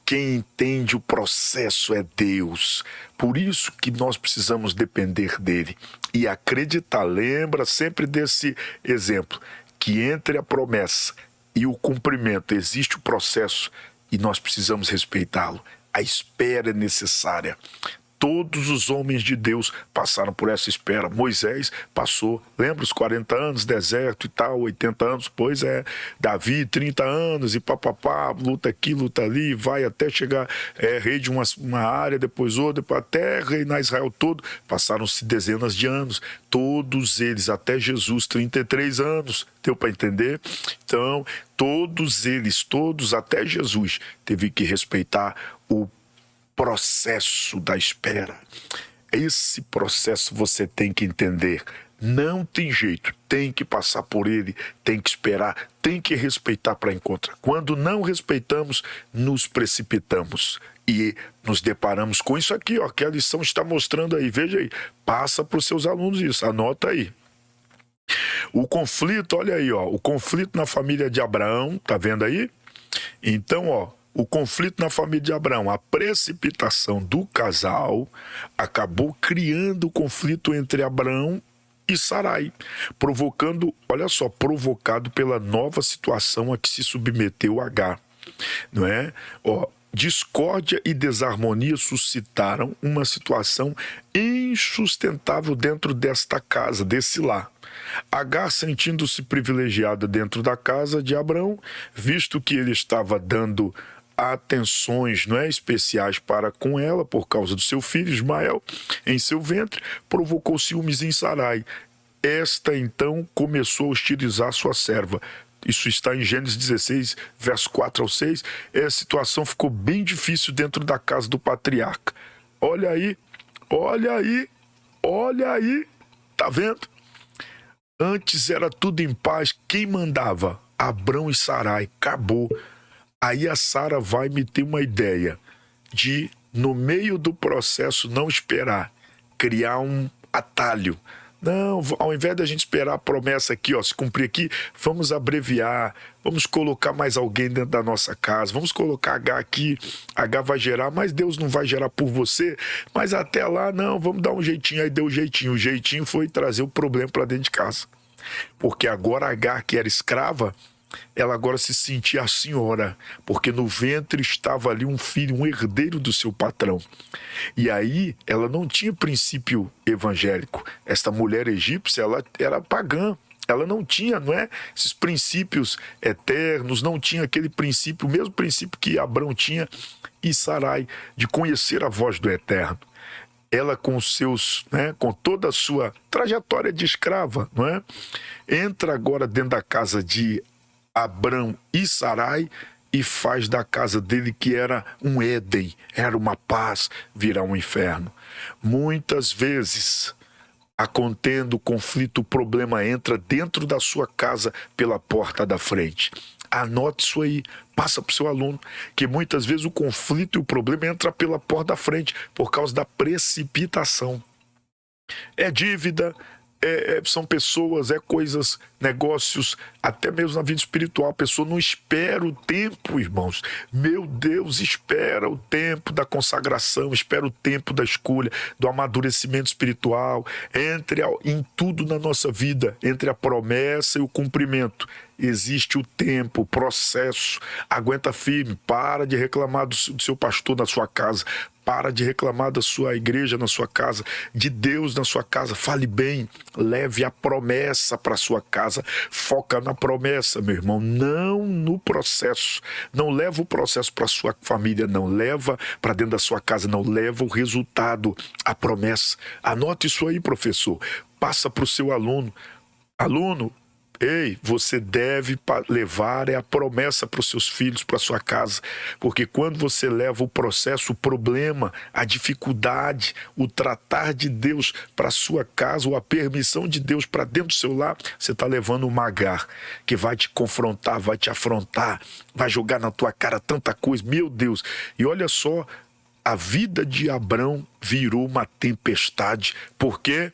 S1: quem entende o processo é Deus. Por isso que nós precisamos depender dele e acreditar. Lembra sempre desse exemplo, que entre a promessa e o cumprimento existe o processo e nós precisamos respeitá-lo. A espera é necessária. Todos os homens de Deus passaram por essa espera. Moisés passou, lembra os 40 anos, deserto e tal, 80 anos, pois é. Davi, 30 anos e papapá, luta aqui, luta ali, vai até chegar rei de uma área, depois outra, depois até reinar Israel todo. Passaram-se dezenas de anos, todos eles, até Jesus, 33 anos, deu para entender? Então, todos eles, todos até Jesus, teve que respeitar o processo da espera. Esse processo você tem que entender. Não tem jeito, tem que passar por ele, tem que esperar, tem que respeitar para encontrar. Quando não respeitamos, nos precipitamos e nos deparamos com isso aqui, ó, que a lição está mostrando aí. Veja aí, passa para os seus alunos isso, anota aí. O conflito, olha aí, ó, o conflito na família de Abraão, tá vendo aí? Então, ó, o conflito na família de Abraão, a precipitação do casal acabou criando o conflito entre Abraão e Sarai, provocando, olha só, provocado pela nova situação a que se submeteu Agar, não é? Ó, discórdia e desarmonia suscitaram uma situação insustentável dentro desta casa, desse lar. Agar, sentindo-se privilegiada dentro da casa de Abrão, visto que ele estava dando atenções, não é, especiais para com ela por causa do seu filho Ismael em seu ventre, provocou ciúmes em Sarai. Esta então começou a hostilizar sua serva. Isso está em Gênesis 16, verso 4 ao 6. A situação ficou bem difícil dentro da casa do patriarca. Olha aí, olha aí, olha aí, tá vendo? Antes era tudo em paz, quem mandava? Abrão e Sarai, acabou. Aí a Sara vai me ter uma ideia de, no meio do processo, não esperar, criar um atalho. Não, ao invés da gente esperar a promessa aqui, ó, se cumprir aqui, vamos abreviar, vamos colocar mais alguém dentro da nossa casa, vamos colocar H aqui, H vai gerar, mas Deus não vai gerar por você, mas até lá, não, vamos dar um jeitinho, aí deu um jeitinho. O jeitinho foi trazer o problema para dentro de casa. Porque agora H, que era escrava, ela agora se sentia a senhora, porque no ventre estava ali um filho, um herdeiro do seu patrão. E aí ela não tinha princípio evangélico. Esta mulher egípcia, ela era pagã. Ela não tinha, não é, esses princípios eternos, não tinha aquele princípio, o mesmo princípio que Abrão tinha e Sarai, de conhecer a voz do Eterno. Ela com seus, né, com toda a sua trajetória de escrava, não é? Entra agora dentro da casa de Abrão e Sarai e faz da casa dele, que era um Éden, era uma paz, virar um inferno. Muitas vezes a contenda, o conflito, o problema entra dentro da sua casa pela porta da frente. Anote isso aí, passa para o seu aluno, que muitas vezes o conflito e o problema entra pela porta da frente por causa da precipitação. É dívida, são pessoas, coisas, negócios, até mesmo na vida espiritual. A pessoa não espera o tempo, irmãos. Meu Deus, espera o tempo da consagração, espera o tempo da escolha, do amadurecimento espiritual. Em tudo na nossa vida, entre a promessa e o cumprimento, existe o tempo, o processo. Aguenta firme, para de reclamar do seu pastor na sua casa, para de reclamar da sua igreja na sua casa, de Deus na sua casa. Fale bem, leve a promessa para a sua casa. Foca na promessa, meu irmão, não no processo. Não leva o processo para a sua família, não leva para dentro da sua casa, não leva o resultado, a promessa. Anote isso aí, professor. Passa para o seu aluno. Aluno, ei, você deve levar a promessa para os seus filhos, para a sua casa, porque quando você leva o processo, o problema, a dificuldade, o tratar de Deus para a sua casa, ou a permissão de Deus para dentro do seu lar, você está levando uma Agar que vai te confrontar, vai te afrontar, vai jogar na tua cara tanta coisa, meu Deus. E olha só, a vida de Abrão virou uma tempestade. Por quê?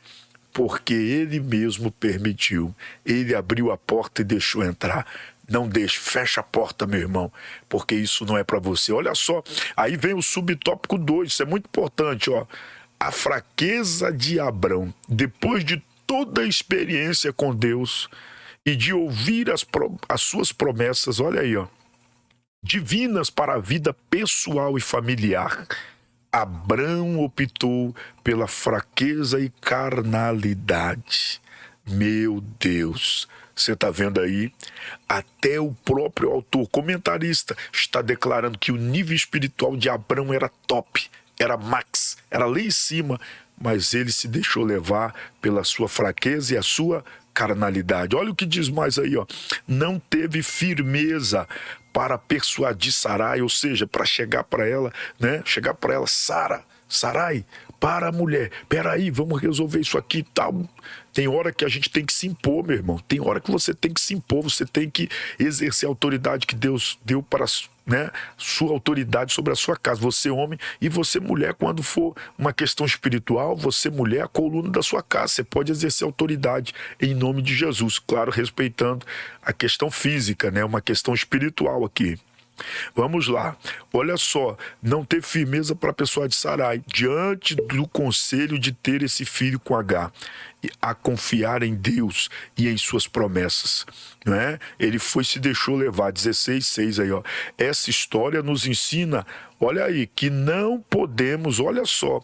S1: Porque ele mesmo permitiu. Ele abriu a porta e deixou entrar. Não deixe, fecha a porta, meu irmão, porque isso não é para você. Olha só, aí vem o subtópico 2, isso é muito importante, ó. A fraqueza de Abrão, depois de toda a experiência com Deus e de ouvir as suas promessas, olha aí, ó, divinas para a vida pessoal e familiar, Abrão optou pela fraqueza e carnalidade. Meu Deus, você está vendo aí? Até o próprio autor, comentarista, está declarando que o nível espiritual de Abrão era top, era max, era lá em cima, mas ele se deixou levar pela sua fraqueza e a sua carnalidade. Olha o que diz mais aí, ó. Não teve firmeza para persuadir Sarai, ou seja, para chegar para ela, né? Chegar para ela, Sarai, para a mulher, peraí, vamos resolver isso aqui e tal. Tem hora que a gente tem que se impor, meu irmão. Tem hora que você tem que se impor, você tem que exercer a autoridade que Deus deu para, né, sua autoridade sobre a sua casa. Você homem e você mulher, quando for uma questão espiritual, você mulher, a coluna da sua casa. Você pode exercer autoridade em nome de Jesus, claro, respeitando a questão física, né, uma questão espiritual aqui. Vamos lá, olha só, não ter firmeza para a pessoa de Sarai, diante do conselho de ter esse filho com Agar, a confiar em Deus e em suas promessas, não é? Ele se deixou levar, 16:6 aí, ó. Essa história nos ensina, olha aí, que não podemos, olha só,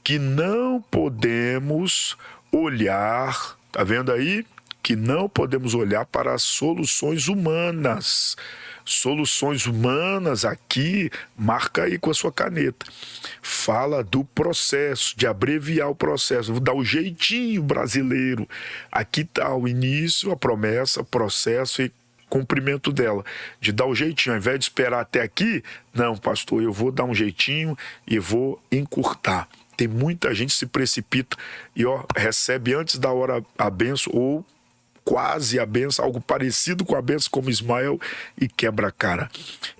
S1: que não podemos olhar, tá vendo aí? que não podemos olhar para as soluções humanas. Soluções humanas aqui, marca aí com a sua caneta. Fala do processo, de abreviar o processo, vou dar o jeitinho brasileiro. Aqui está o início, a promessa, processo e cumprimento dela, de dar o jeitinho, ao invés de esperar até aqui, não, pastor, eu vou dar um jeitinho e vou encurtar. Tem muita gente que se precipita e recebe antes da hora a bênção ou quase a benção, algo parecido com a benção como Ismael e quebra a cara.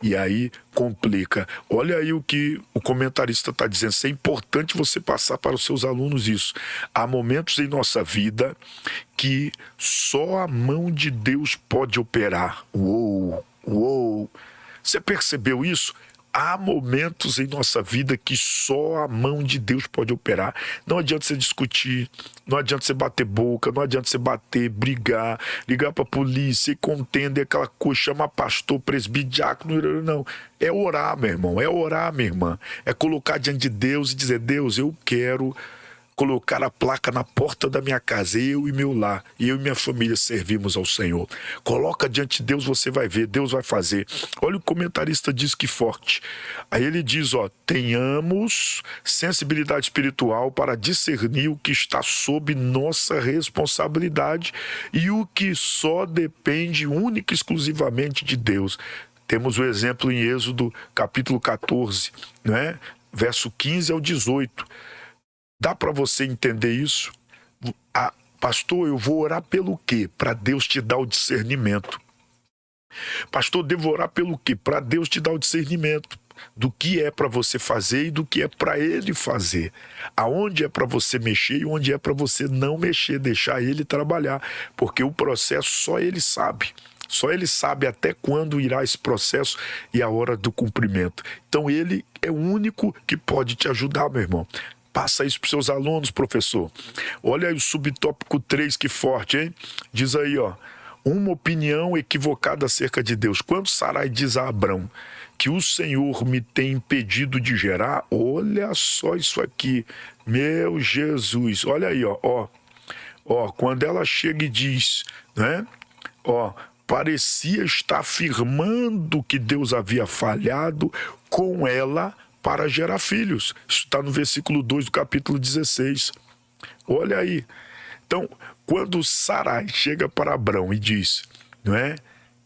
S1: E aí complica. Olha aí o que o comentarista está dizendo. Isso é importante você passar para os seus alunos isso. Há momentos em nossa vida que só a mão de Deus pode operar. Uou! Você percebeu isso? Há momentos em nossa vida que só a mão de Deus pode operar. Não adianta você discutir, não adianta você bater boca, não adianta você brigar, ligar para a polícia e contender aquela coisa, chamar pastor, presbítero, diácono, não. É orar, meu irmão, é orar, minha irmã. É colocar diante de Deus e dizer, Deus, eu quero colocar a placa na porta da minha casa, eu e meu lar, eu e minha família servimos ao Senhor. Coloca diante de Deus, você vai ver, Deus vai fazer. Olha o comentarista diz que forte. Aí ele diz, tenhamos sensibilidade espiritual para discernir o que está sob nossa responsabilidade e o que só depende única e exclusivamente de Deus. Temos o exemplo em Êxodo capítulo 14, né? Verso 15 ao 18. Dá para você entender isso? Pastor, eu vou orar pelo quê? Para Deus te dar o discernimento. Pastor, devo orar pelo quê? Para Deus te dar o discernimento do que é para você fazer e do que é para Ele fazer. Aonde é para você mexer e onde é para você não mexer, deixar Ele trabalhar. Porque o processo só Ele sabe. Só Ele sabe até quando irá esse processo e a hora do cumprimento. Então Ele é o único que pode te ajudar, meu irmão. Passa isso para os seus alunos, professor. Olha aí o subtópico 3, que forte, hein? Diz aí, uma opinião equivocada acerca de Deus. Quando Sarai diz a Abrão que o Senhor me tem impedido de gerar, olha só isso aqui, meu Jesus. Olha aí, quando ela chega e diz, né? Parecia estar afirmando que Deus havia falhado com ela para gerar filhos. Isso está no versículo 2 do capítulo 16. Olha aí. Então, quando Sarai chega para Abrão e diz, não é,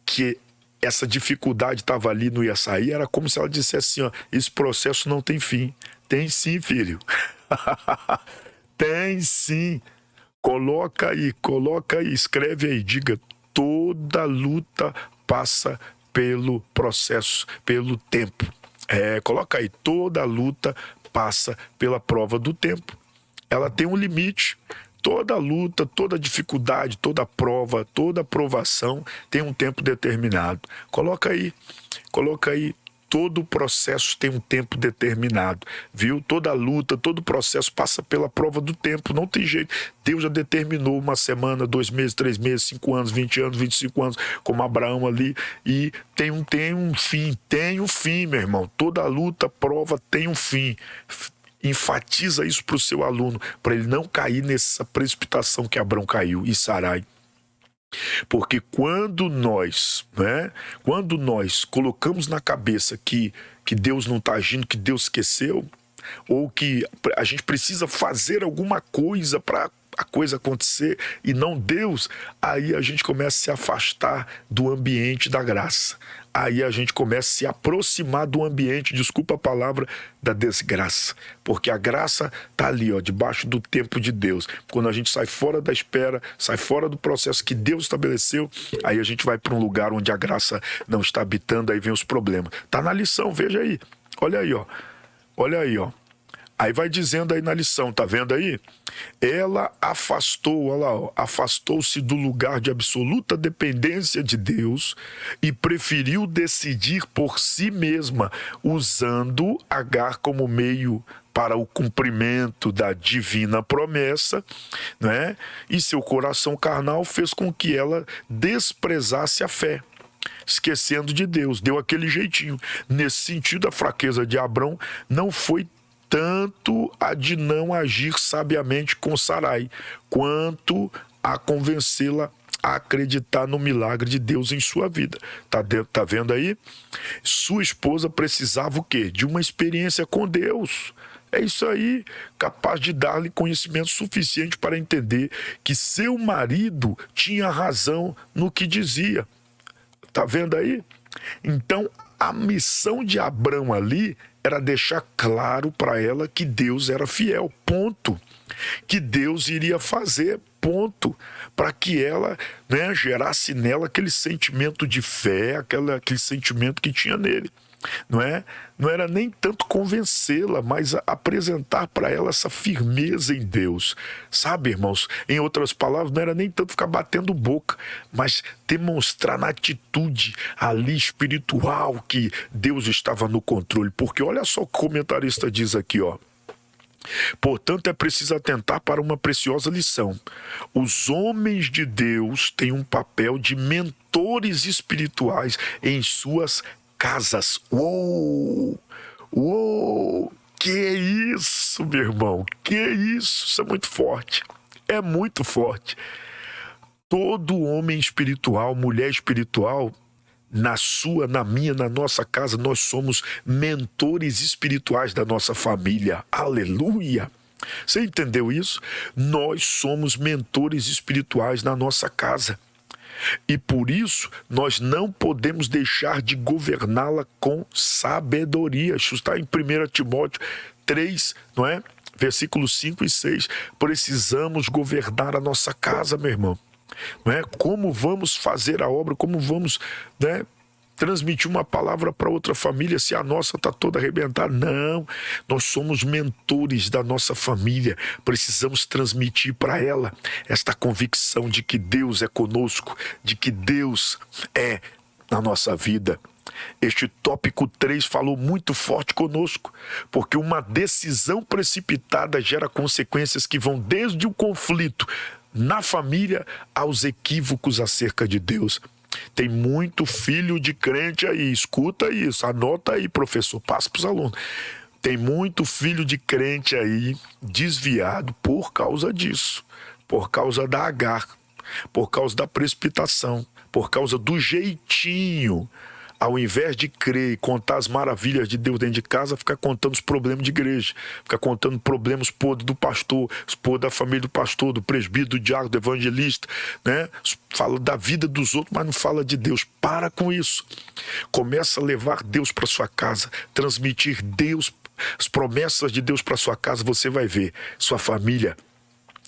S1: que essa dificuldade estava ali, não ia sair, era como se ela dissesse assim, esse processo não tem fim. Tem sim, filho. Tem sim. Coloca aí, escreve aí, diga, toda luta passa pelo processo, pelo tempo. Coloca aí, toda luta passa pela prova do tempo. Ela tem um limite. Toda luta, toda dificuldade, toda prova, toda provação tem um tempo determinado. Coloca aí. Todo processo tem um tempo determinado, viu? Toda luta, todo processo passa pela prova do tempo, não tem jeito. Deus já determinou uma semana, 2 meses, 3 meses, 5 anos, 20 anos, 25 anos, como Abraão ali, e tem um fim, meu irmão. Toda luta, prova tem um fim. Enfatiza isso para o seu aluno, para ele não cair nessa precipitação que Abraão caiu e Sarai. Porque quando nós colocamos na cabeça que Deus não está agindo, que Deus esqueceu, ou que a gente precisa fazer alguma coisa para a coisa acontecer e não Deus, aí a gente começa a se afastar do ambiente da graça. Aí a gente começa a se aproximar do ambiente, desculpa a palavra, da desgraça. Porque a graça está ali, debaixo do tempo de Deus. Quando a gente sai fora da espera, sai fora do processo que Deus estabeleceu, aí a gente vai para um lugar onde a graça não está habitando, aí vem os problemas. Está na lição, veja aí. Olha aí. Aí vai dizendo aí na lição, tá vendo aí? Ela afastou-se do lugar de absoluta dependência de Deus e preferiu decidir por si mesma, usando Agar como meio para o cumprimento da divina promessa, né? E seu coração carnal fez com que ela desprezasse a fé, esquecendo de Deus, deu aquele jeitinho. Nesse sentido, a fraqueza de Abrão não foi tanto a de não agir sabiamente com Sarai, quanto a convencê-la a acreditar no milagre de Deus em sua vida. Tá vendo aí? Sua esposa precisava o quê? De uma experiência com Deus. É isso aí, capaz de dar-lhe conhecimento suficiente para entender que seu marido tinha razão no que dizia. Tá vendo aí? Então, a missão de Abrão ali era deixar claro para ela que Deus era fiel, ponto. Que Deus iria fazer, ponto. Para que ela, né, gerasse nela aquele sentimento de fé, aquele sentimento que tinha nele. Não é? Não era nem tanto convencê-la, mas apresentar para ela essa firmeza em Deus. Sabe, irmãos? Em outras palavras, não era nem tanto ficar batendo boca, mas demonstrar na atitude ali espiritual que Deus estava no controle. Porque olha só o que o comentarista diz aqui, ó. Portanto, é preciso atentar para uma preciosa lição. Os homens de Deus têm um papel de mentores espirituais em suas casas. Uou! Uou! Que isso, meu irmão? Que isso? Isso é muito forte. É muito forte. Todo homem espiritual, mulher espiritual, na sua, na minha, na nossa casa, nós somos mentores espirituais da nossa família. Aleluia! Você entendeu isso? Nós somos mentores espirituais na nossa casa. E por isso, nós não podemos deixar de governá-la com sabedoria. Isso está em 1 Timóteo 3, não é? Versículos 5 e 6. Precisamos governar a nossa casa, meu irmão. Não é? Como vamos fazer a obra, como vamos, né, transmitir uma palavra para outra família se a nossa está toda arrebentada? Não, nós somos mentores da nossa família, precisamos transmitir para ela esta convicção de que Deus é conosco, de que Deus é na nossa vida. Este tópico 3 falou muito forte conosco, porque uma decisão precipitada gera consequências que vão desde o conflito na família aos equívocos acerca de Deus. Tem muito filho de crente aí, escuta isso, anota aí, professor, passa para os alunos. Tem muito filho de crente aí desviado por causa disso, por causa da Agar, por causa da precipitação, por causa do jeitinho. Ao invés de crer e contar as maravilhas de Deus dentro de casa, fica contando os problemas de igreja, fica contando problemas podres do pastor, os podres da família do pastor, do presbítero, do diácono, do evangelista, né? Fala da vida dos outros, mas não fala de Deus. Para com isso. Começa a levar Deus para sua casa, transmitir Deus, as promessas de Deus para sua casa, você vai ver sua família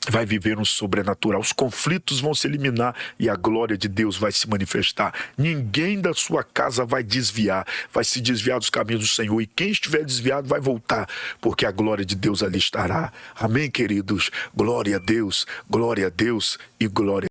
S1: vai viver um sobrenatural, os conflitos vão se eliminar e a glória de Deus vai se manifestar. Ninguém da sua casa vai se desviar dos caminhos do Senhor, e quem estiver desviado vai voltar, porque a glória de Deus ali estará. Amém, queridos? Glória a Deus e glória.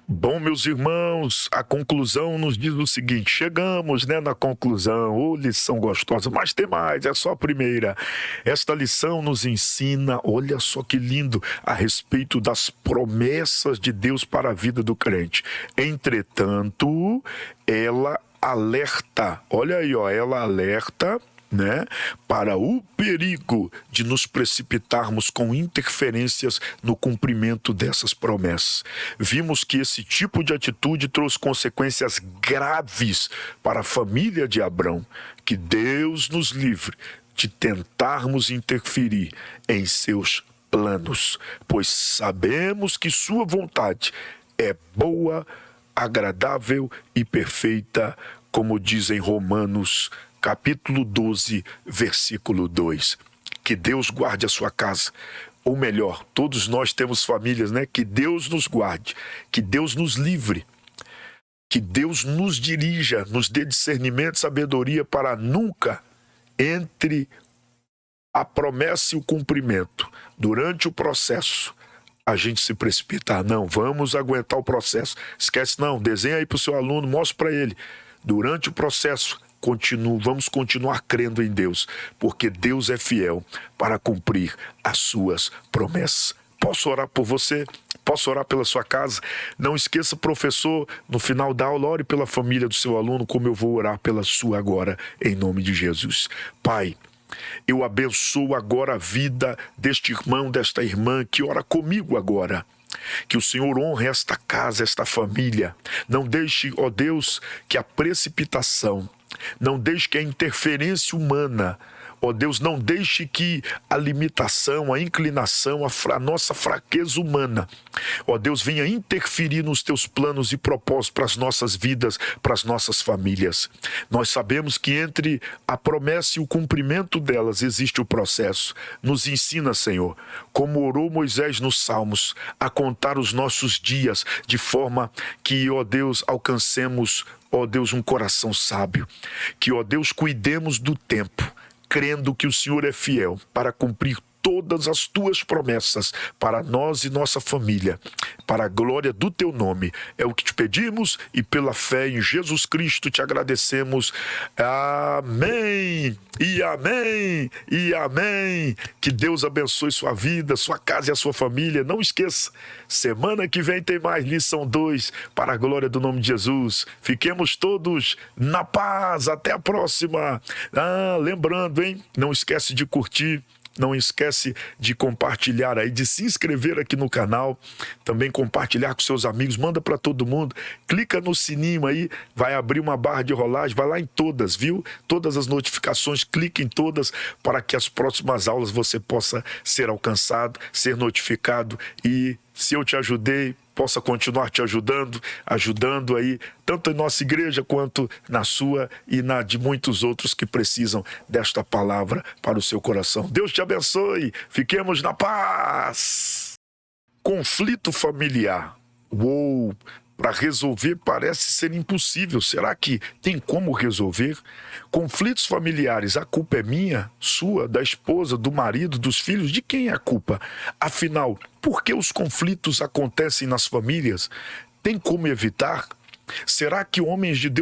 S1: Bom, meus irmãos, a conclusão nos diz o seguinte, chegamos, né, na conclusão, lição gostosa, mas tem mais, é só a primeira. Esta lição nos ensina, olha só que lindo, a respeito das promessas de Deus para a vida do crente. Entretanto, ela alerta, olha aí, ó, ela alerta, né, para o perigo de nos precipitarmos com interferências no cumprimento dessas promessas. Vimos que esse tipo de atitude trouxe consequências graves para a família de Abrão. Que Deus nos livre de tentarmos interferir em seus planos, pois sabemos que sua vontade é boa, agradável e perfeita, como dizem Romanos capítulo 12, versículo 2. Que Deus guarde a sua casa. Ou melhor, todos nós temos famílias, né? Que Deus nos guarde, que Deus nos livre, que Deus nos dirija, nos dê discernimento e sabedoria para nunca, entre a promessa e o cumprimento, durante o processo, a gente se precipitar. Não, vamos aguentar o processo. Esquece não, desenha aí para o seu aluno, mostra para ele. Durante o processo, vamos continuar crendo em Deus, porque Deus é fiel para cumprir as suas promessas. Posso orar por você? Posso orar pela sua casa? Não esqueça, professor, no final da aula, ore pela família do seu aluno, como eu vou orar pela sua agora, em nome de Jesus. Pai, eu abençoo agora a vida deste irmão, desta irmã que ora comigo agora. Que o Senhor honre esta casa, esta família. Não deixe, ó Deus, que a precipitação, não deixe que a interferência humana, ó Deus, não deixe que a limitação, a inclinação, a nossa fraqueza humana, ó Deus, venha interferir nos teus planos e propósitos para as nossas vidas, para as nossas famílias. Nós sabemos que entre a promessa e o cumprimento delas existe o processo. Nos ensina, Senhor, como orou Moisés nos Salmos, a contar os nossos dias de forma que, ó Deus, alcancemos, ó Deus, um coração sábio. Que, ó Deus, cuidemos do tempo, crendo que o Senhor é fiel para cumprir todas as tuas promessas para nós e nossa família, para a glória do teu nome. É o que te pedimos e pela fé em Jesus Cristo te agradecemos. Amém, e amém, e amém. Que Deus abençoe sua vida, sua casa e a sua família. Não esqueça, semana que vem tem mais lição 2 para a glória do nome de Jesus. Fiquemos todos na paz. Até a próxima. Lembrando, hein? Não esquece de curtir. Não esquece de compartilhar aí, de se inscrever aqui no canal, também compartilhar com seus amigos, manda para todo mundo, clica no sininho aí, vai abrir uma barra de rolagem, vai lá em todas, viu? Todas as notificações, clique em todas para que as próximas aulas você possa ser alcançado, ser notificado e, se eu te ajudei, possa continuar te ajudando aí, tanto em nossa igreja quanto na sua e na de muitos outros que precisam desta palavra para o seu coração. Deus te abençoe, fiquemos na paz. Conflito familiar. Uou! Para resolver parece ser impossível. Será que tem como resolver? Conflitos familiares, a culpa é minha, sua, da esposa, do marido, dos filhos? De quem é a culpa? Afinal, por que os conflitos acontecem nas famílias? Tem como evitar? Será que homens de Deus